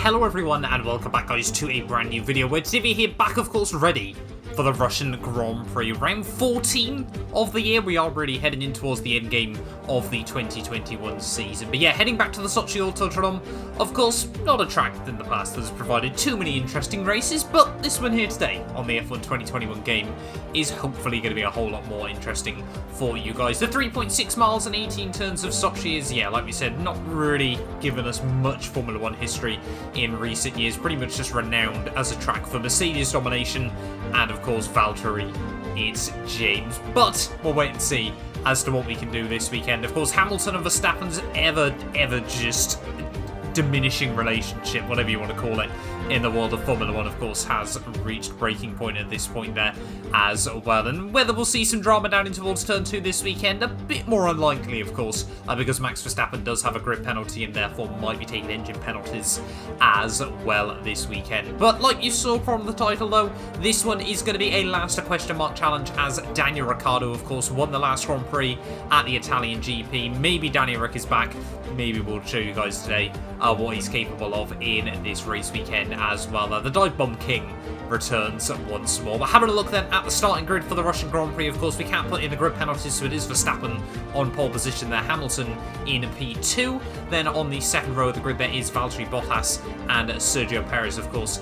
Hello everyone and welcome back guys to a brand new video where today we're here back of course ready for the Russian Grand Prix. Round 14 of the year, we are really heading in towards the end game of the 2021 season. But yeah, heading back to the Sochi Autodrome, of course, not a track in the past that has provided too many interesting races, but this one here today on the F1 2021 game is hopefully going to be a whole lot more interesting for you guys. The 3.6 miles and 18 turns of Sochi is, yeah, like we said, not really given us much Formula 1 history in recent years. Pretty much just renowned as a track for Mercedes domination and of course Valtteri, it's James. But we'll wait and see as to what we can do this weekend. Of course, Hamilton and Verstappen's ever just diminishing relationship, whatever you want to call it, in the world of Formula 1, of course, has reached breaking point at this point there as well. And whether we'll see some drama down in towards turn 2 this weekend, a bit more unlikely, of course, because Max Verstappen does have a grip penalty and therefore might be taking engine penalties as well this weekend. But like you saw from the title, though, this one is going to be a last question mark challenge, as Daniel Ricciardo, of course, won the last Grand Prix at the Italian GP. Maybe Daniel Rick is back. Maybe we'll show you guys today what he's capable of in this race weekend as well. The Dive Bomb King returns once more. But having a look then at the starting grid for the Russian Grand Prix, of course, we can't put in the grid penalties, so it is Verstappen on pole position there, Hamilton in P2. Then on the second row of the grid there is Valtteri Bottas and Sergio Perez, of course,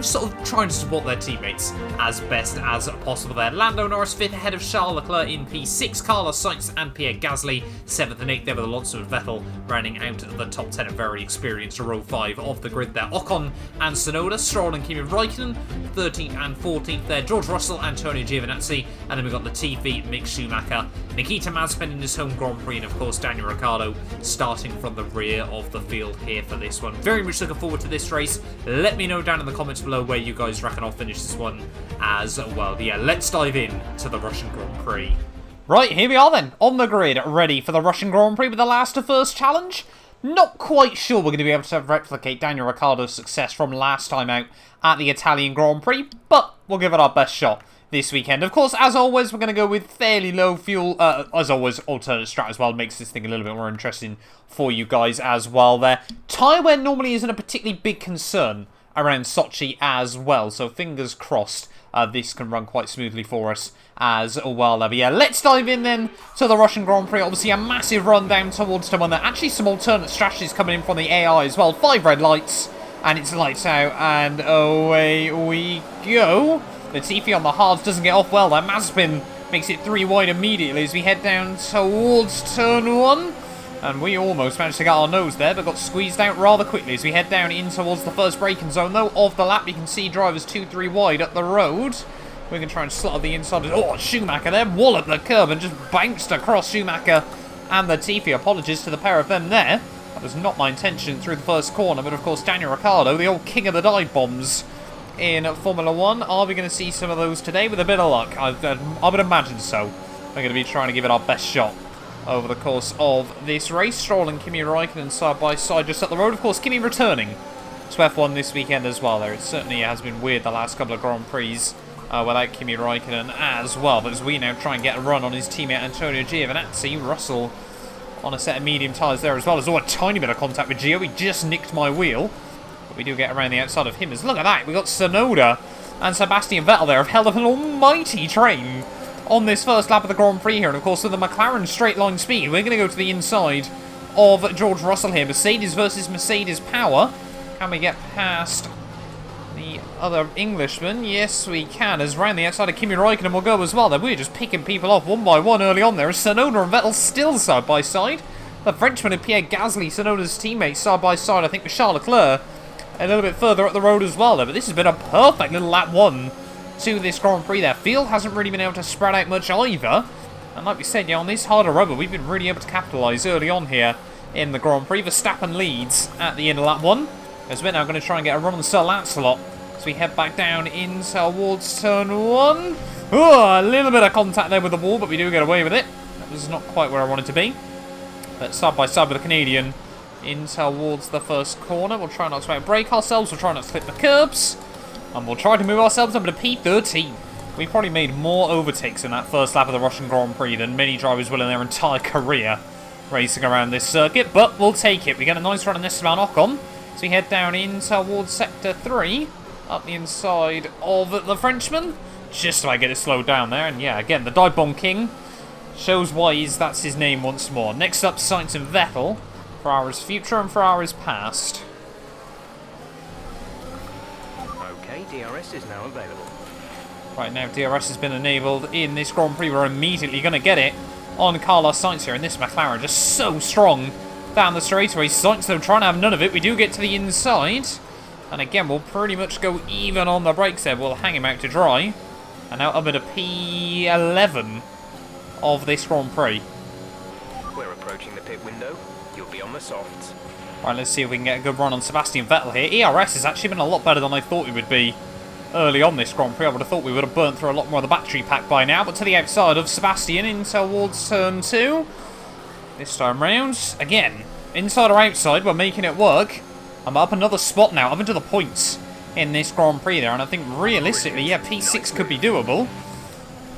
sort of trying to support their teammates as best as possible there. Lando Norris 5th ahead of Charles Leclerc in P6, Carlos Sainz and Pierre Gasly 7th and 8th there, with Alonso and Vettel rounding out the top 10, a very experienced row 5 of the grid there. Ocon and Tsunoda, Stroll and Kimi Raikkonen 13th and 14th there, George Russell, Antonio Giovinazzi, and then we've got Latifi, Mick Schumacher, Nikita Mazepin in his home Grand Prix, and of course Daniel Ricciardo starting from the rear of the field here for this one. Very much looking forward to this race. Let me know down in the comments below where you guys reckon I'll finish this one as well. But yeah, let's dive in to the Russian Grand Prix. Right, here we are then, on the grid, ready for the Russian Grand Prix with the last to first challenge. Not quite sure we're going to be able to replicate Daniel Ricciardo's success from last time out at the Italian Grand Prix, but we'll give it our best shot this weekend. Of course, as always, we're going to go with fairly low fuel. As always, alternate strat as well makes this thing a little bit more interesting for you guys as well there. Tyre wear normally isn't a particularly big concern around Sochi as well, so fingers crossed this can run quite smoothly for us as well. But yeah, let's dive in then to the Russian Grand Prix. Obviously a massive run down towards turn 1 there. Actually some alternate strategies coming in from the AI as well. 5 red lights and it's lights out and away we go. Latifi on the hards doesn't get off well there. Mazepin makes it 3 wide immediately as we head down towards turn 1. And we almost managed to get our nose there, but got squeezed out rather quickly as we head down in towards the first braking zone, though, of the lap. You can see drivers 2-3 wide up the road. We're going to try and slot the inside. Oh, Schumacher there, walloped the curb and just bounced across Schumacher and Latifi. Apologies to the pair of them there. That was not my intention through the first corner, but of course Daniel Ricciardo, the old king of the dive bombs in Formula 1. Are we going to see some of those today with a bit of luck? I would imagine so. We're going to be trying to give it our best shot over the course of this race. Stroll and Kimi Raikkonen side by side just up the road. Of course, Kimi returning to F1 this weekend as well there. It certainly has been weird the last couple of Grand Prix without Kimi Raikkonen as well. But as we now try and get a run on his teammate Antonio Giovinazzi, Russell on a set of medium tyres there as well. There's a tiny bit of contact with Gio. He just nicked my wheel. But we do get around the outside of him. Look at that. We got Tsunoda and Sebastian Vettel there have held up an almighty train on this first lap of the Grand Prix here. And of course with the McLaren straight line speed, we're going to go to the inside of George Russell here. Mercedes versus Mercedes power. Can we get past the other Englishman? Yes we can, as round the outside of Kimi Raikkonen will go as well. We're just picking people off one by one early on there, as Tsunoda and Vettel still side by side. The Frenchman and Pierre Gasly, Tsunoda's teammates, side by side, I think, with Charles Leclerc a little bit further up the road as well there. But this has been a perfect little lap 1 to this Grand Prix there. Field hasn't really been able to spread out much either. And like we said, yeah, on this harder rubber, we've been really able to capitalise early on here in the Grand Prix. Verstappen leads at the end of lap 1. As we're now going to try and get a run on Sir Lancelot as we head back down in towards turn 1. Oh, a little bit of contact there with the wall, but we do get away with it. That was not quite where I wanted to be. But side by side with the Canadian in towards the first corner. We'll try not to outbrake ourselves. We'll try not to clip the curbs. And we'll try to move ourselves up to P13. We probably made more overtakes in that first lap of the Russian Grand Prix than many drivers will in their entire career racing around this circuit. But we'll take it. We get a nice run on Esteban Ocon. So we head down in towards Sector 3, up the inside of the Frenchman. Just so I get it slowed down there. And yeah, again, the Dive Bomb King shows why that's his name once more. Next up, Sainz and Vettel. Ferrari's future and Ferrari's past. Okay, DRS is now available. Right now, DRS has been enabled in this Grand Prix. We're immediately going to get it on Carlos Sainz here. And this McLaren just so strong down the straightaway. Sainz, though, trying to have none of it. We do get to the inside. And again, we'll pretty much go even on the brakes there. We'll hang him out to dry. And now up at a P11 of this Grand Prix. We're approaching the pit window. You'll be on the softs. Right, let's see if we can get a good run on Sebastian Vettel here. ERS has actually been a lot better than I thought it would be early on this Grand Prix. I would have thought we would have burnt through a lot more of the battery pack by now. But to the outside of Sebastian in towards turn 2. This time round, again, inside or outside, we're making it work. I'm up another spot now, up into the points in this Grand Prix there. And I think realistically, yeah, P6 could be doable.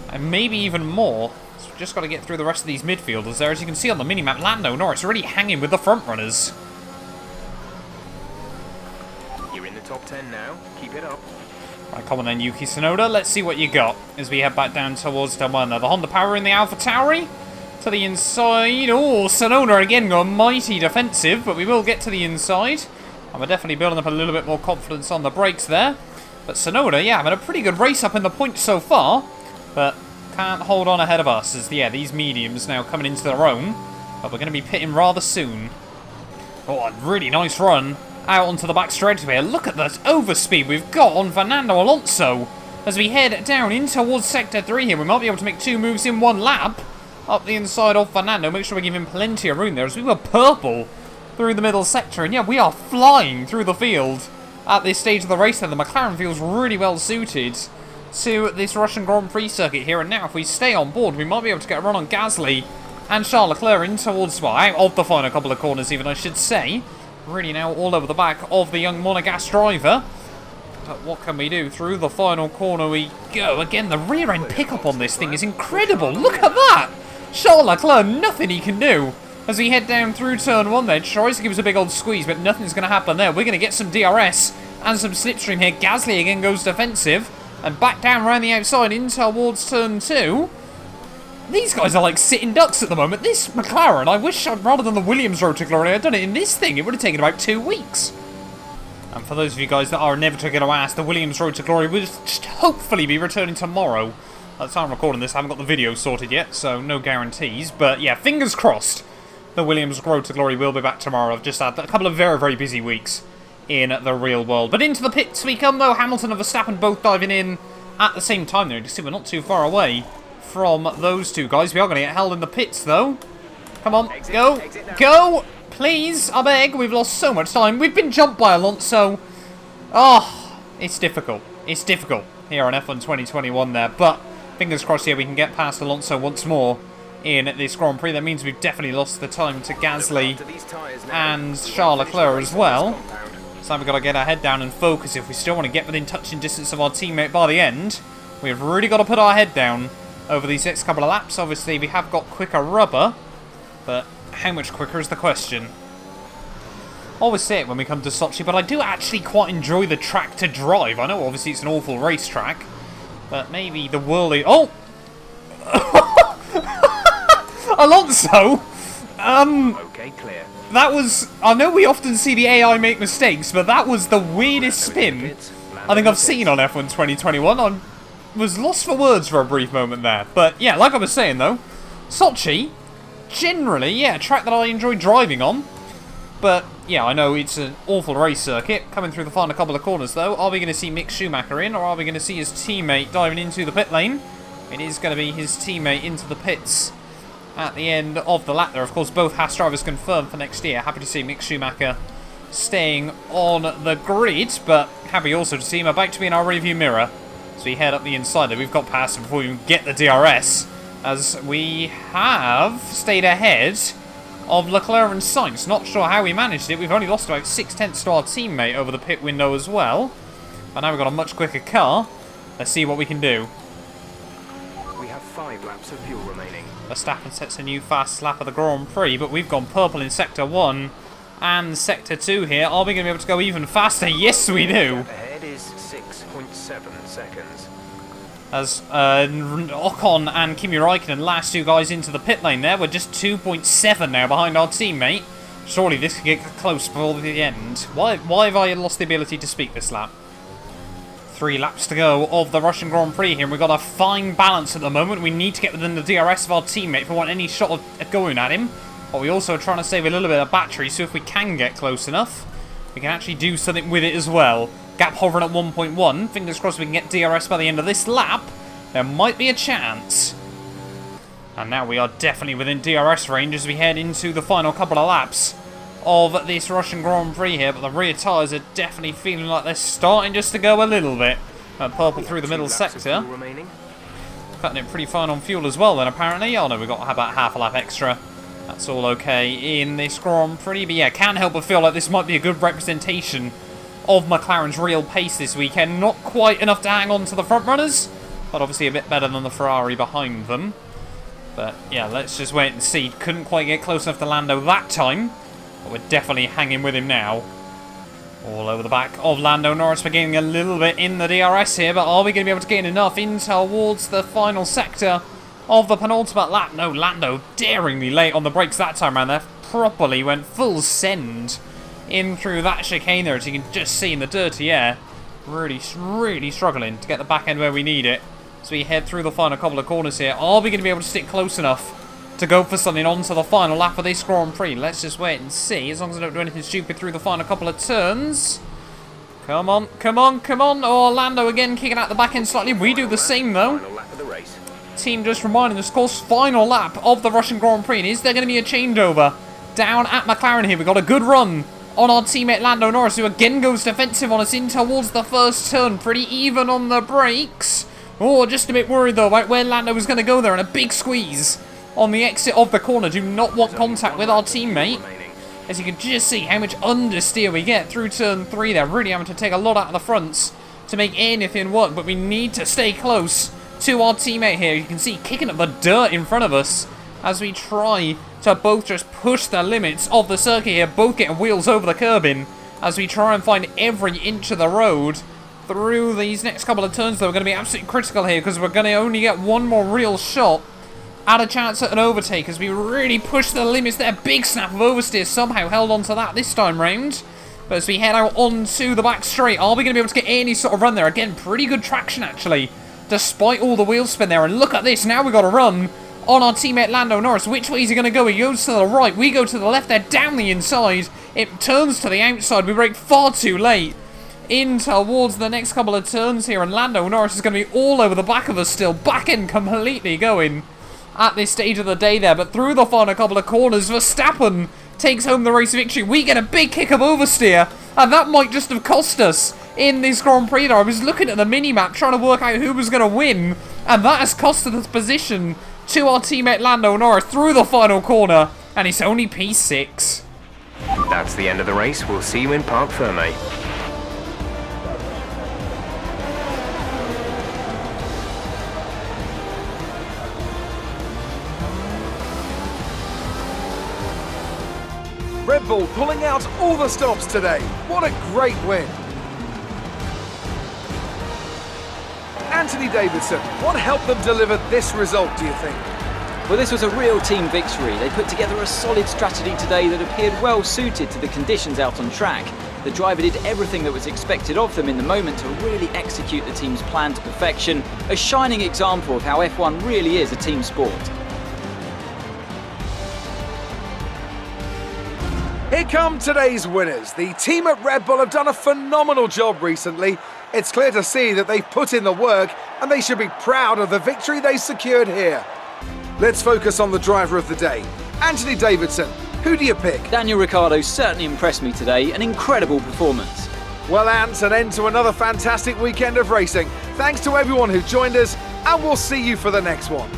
And maybe even more. So we've just got to get through the rest of these midfielders there. As you can see on the minimap, Lando Norris already hanging with the front runners. You're in the top 10 now. Keep it up. Right, come on then, Yuki Tsunoda. Let's see what you got as we head back down towards turn 1 there. The Honda Power in the Alpha Tauri. To the inside. Oh, Tsunoda again going mighty defensive, but we will get to the inside. And we're definitely building up a little bit more confidence on the brakes there. But Tsunoda, yeah, having a pretty good race up in the points so far. But can't hold on ahead of us as, yeah, these mediums now coming into their own. But we're going to be pitting rather soon. Oh, a really nice run out onto the back stretch here. Look at that overspeed we've got on Fernando Alonso. As we head down in towards Sector 3 here, we might be able to make 2 moves in 1 lap. Up the inside of Fernando. Make sure we give him plenty of room there as we were purple through the middle sector. And yeah, we are flying through the field at this stage of the race. And the McLaren feels really well suited to this Russian Grand Prix circuit here. And now if we stay on board, we might be able to get a run on Gasly and Charles Leclerc in towards, well, out of the final couple of corners even, I should say. Really now all over the back of the young Monegasque driver. But what can we do? Through the final corner we go. Again, the rear end pickup on this thing is incredible. Look at that! Charles Leclerc, nothing he can do. As we head down through turn 1 there, tries to give us a big old squeeze, but nothing's going to happen there. We're going to get some DRS and some slipstream here. Gasly again goes defensive and back down around the outside in towards turn 2. These guys are like sitting ducks at the moment. This McLaren, I wish rather than the Williams Road to Glory, I'd done it in this thing. It would have taken about 2 weeks. And for those of you guys that are never going to ask, the Williams Road to Glory will just hopefully be returning tomorrow. At the time I'm recording this, I haven't got the video sorted yet, so no guarantees. But yeah, fingers crossed, the Williams Road to Glory will be back tomorrow. I've just had a couple of very, very busy weeks in the real world. But into the pits we come, though. Hamilton and Verstappen both diving in at the same time there. You can see we're not too far away from those two guys. We are going to get held in the pits, though. Come on, go, go, please, I beg. We've lost so much time. We've been jumped by Alonso. Oh, it's difficult. It's difficult here on F1 2021 there, but fingers crossed here we can get past Alonso once more in this Grand Prix. That means we've definitely lost the time to Gasly and Charles Leclerc as well. So we've got to get our head down and focus if we still want to get within touching distance of our teammate by the end. We've really got to put our head down over these next couple of laps. Obviously, we have got quicker rubber, but how much quicker is the question? Always say it when we come to Sochi, but I do actually quite enjoy the track to drive. I know obviously it's an awful racetrack, but maybe the whirly... Oh! Alonso! Okay, clear. That was... I know we often see the AI make mistakes, but that was the weirdest spin I think I've seen on F1 2021. I was lost for words for a brief moment there. But yeah, like I was saying though, Sochi, generally, yeah, a track that I enjoy driving on. But yeah, I know it's an awful race circuit. Coming through the final couple of corners though, are we going to see Mick Schumacher in, or are we going to see his teammate diving into the pit lane? It is going to be his teammate into the pits at the end of the lap there. Of course, both Haas drivers confirmed for next year. Happy to see Mick Schumacher staying on the grid, but happy also to see him about to be in our rearview mirror. So we head up the inside there. We've got past him before we even get the DRS, as we have stayed ahead of Leclerc and Sainz. Not sure how we managed it. We've only lost about 6/10 to our teammate over the pit window as well. But now we've got a much quicker car. Let's see what we can do. We have 5 laps of fuel remaining. Verstappen sets a new fast lap of the Grand Prix, but we've gone purple in Sector 1 and Sector 2 here. Are we going to be able to go even faster? Yes, we do. Ahead is 6.7 seconds. As Ocon and Kimi Räikkönen, last two guys into the pit lane there. We're just 2.7 now behind our teammate. Surely this could get close before the end. Why have I lost the ability to speak this lap? 3 laps to go of the Russian Grand Prix here. We've got a fine balance at the moment. We need to get within the DRS of our teammate if we want any shot of going at him. But we also are trying to save a little bit of battery, so if we can get close enough, we can actually do something with it as well. Gap hovering at 1.1. Fingers crossed we can get DRS by the end of this lap. There might be a chance. And now we are definitely within DRS range as we head into the final couple of laps of this Russian Grand Prix here, but the rear tyres are definitely feeling like they're starting just to go a little bit. Purple through the middle sector. Cutting it pretty fine on fuel as well then apparently. Oh no, we've got about half a lap extra. That's all okay in this Grand Prix. But yeah, can't help but feel like this might be a good representation of McLaren's real pace this weekend. Not quite enough to hang on to the front runners, but obviously a bit better than the Ferrari behind them. But yeah, let's just wait and see. Couldn't quite get close enough to Lando that time. But we're definitely hanging with him now. All over the back of Lando Norris. We're getting a little bit in the DRS here, but are we going to be able to gain enough in towards the final sector of the penultimate lap? No, Lando daringly late on the brakes that time around there. Properly went full send in through that chicane there, as you can just see in the dirty air. Really struggling to get the back end where we need it. So we head through the final couple of corners here. Are we going to be able to stick close enough to go for something onto the final lap of this Grand Prix? Let's just wait and see, as long as I don't do anything stupid through the final couple of turns. Come on, come on, come on. Oh, Lando again kicking out the back end slightly. We do the same though. Team just reminding us, of course, final lap of the Russian Grand Prix. And is there going to be a changeover down at McLaren here? We've got a good run on our teammate Lando Norris, who again goes defensive on us in towards the first turn. Pretty even on the brakes. Oh, just a bit worried though about where Lando was going to go there, and a big squeeze on the exit of the corner. Do not want contact with our teammate. As you can just see how much understeer we get through turn 3 there. Really having to take a lot out of the fronts to make anything work, but we need to stay close to our teammate here. You can see kicking up the dirt in front of us as we try to both just push the limits of the circuit here, both getting wheels over the curbing as we try and find every inch of the road through these next couple of turns. Though we're going to be absolutely critical here because we're going to only get one more real shot at a chance at an overtake as we really push the limits there. Big snap of oversteer, somehow held on to that this time round. But as we head out onto the back straight, are we going to be able to get any sort of run there? Again, pretty good traction actually, despite all the wheel spin there. And look at this, now we've got a run on our teammate Lando Norris. Which way is he going to go? He goes to the right, we go to the left there, down the inside. It turns to the outside, we brake far too late in towards the next couple of turns here. And Lando Norris is going to be all over the back of us still, back end completely going at this stage of the day there. But through the final couple of corners, Verstappen takes home the race victory. We get a big kick of oversteer, and that might just have cost us in this Grand Prix there. I was looking at the mini-map trying to work out who was going to win, and that has costed us position to our teammate Lando Norris through the final corner, and it's only P6. That's the end of the race. We'll see you in Parc Fermé. Red Bull pulling out all the stops today. What a great win. Anthony Davidson, what helped them deliver this result, do you think? Well, this was a real team victory. They put together a solid strategy today that appeared well suited to the conditions out on track. The driver did everything that was expected of them in the moment to really execute the team's plan to perfection. A shining example of how F1 really is a team sport. Here come today's winners. The team at Red Bull have done a phenomenal job recently. It's clear to see that they've put in the work and they should be proud of the victory they secured here. Let's focus on the driver of the day, Anthony Davidson. Who do you pick? Daniel Ricciardo certainly impressed me today. An incredible performance. Well, Ant, an end to another fantastic weekend of racing. Thanks to everyone who joined us, and we'll see you for the next one.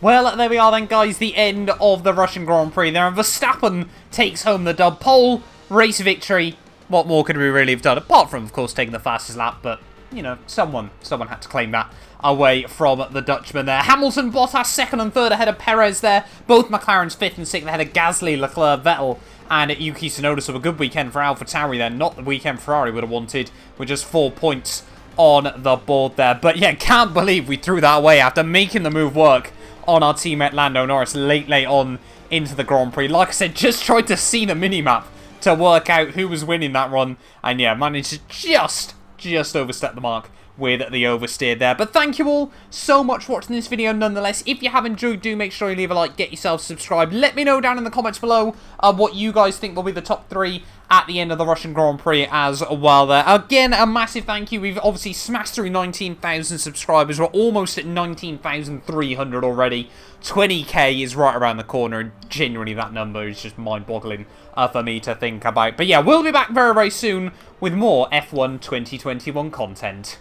Well, there we are then, guys, the end of the Russian Grand Prix there, and Verstappen takes home the dub. Pole, race victory. What more could we really have done, apart from, of course, taking the fastest lap, but, you know, someone had to claim that away from the Dutchman there. Hamilton, Bottas, second and third ahead of Perez there. Both McLaren's fifth and sixth ahead of Gasly, Leclerc, Vettel, and Yuki Tsunoda. So a good weekend for AlphaTauri then. Not the weekend Ferrari would have wanted, with just 4 points on the board there. But yeah, can't believe we threw that away after making the move work on our teammate Lando Norris late on into the Grand Prix. Like I said, just tried to see the minimap to work out who was winning that run, and yeah, managed to just overstep the mark with the oversteer there. But thank you all so much for watching this video nonetheless. If you have enjoyed, do make sure you leave a like, get yourself subscribed. Let me know down in the comments below what you guys think will be the top 3 at the end of the Russian Grand Prix as well there. Again, a massive thank you. We've obviously smashed through 19,000 subscribers. We're almost at 19,300 already. 20k is right around the corner, and genuinely that number is just mind-boggling for me to think about. But yeah, we'll be back very soon with more F1 2021 content.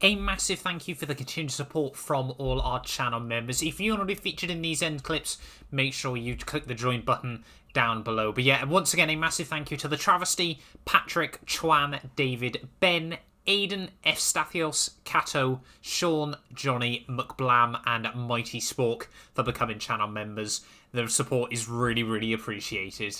A massive thank you for the continued support from all our channel members. If you want to be featured in these end clips, make sure you click the join button down below. But yeah, once again, a massive thank you to the Travesty, Patrick, Chuan, David, Ben, Aiden, F. Stathios, Kato, Sean, Johnny, McBlam, and Mighty Spork for becoming channel members. The support is really appreciated.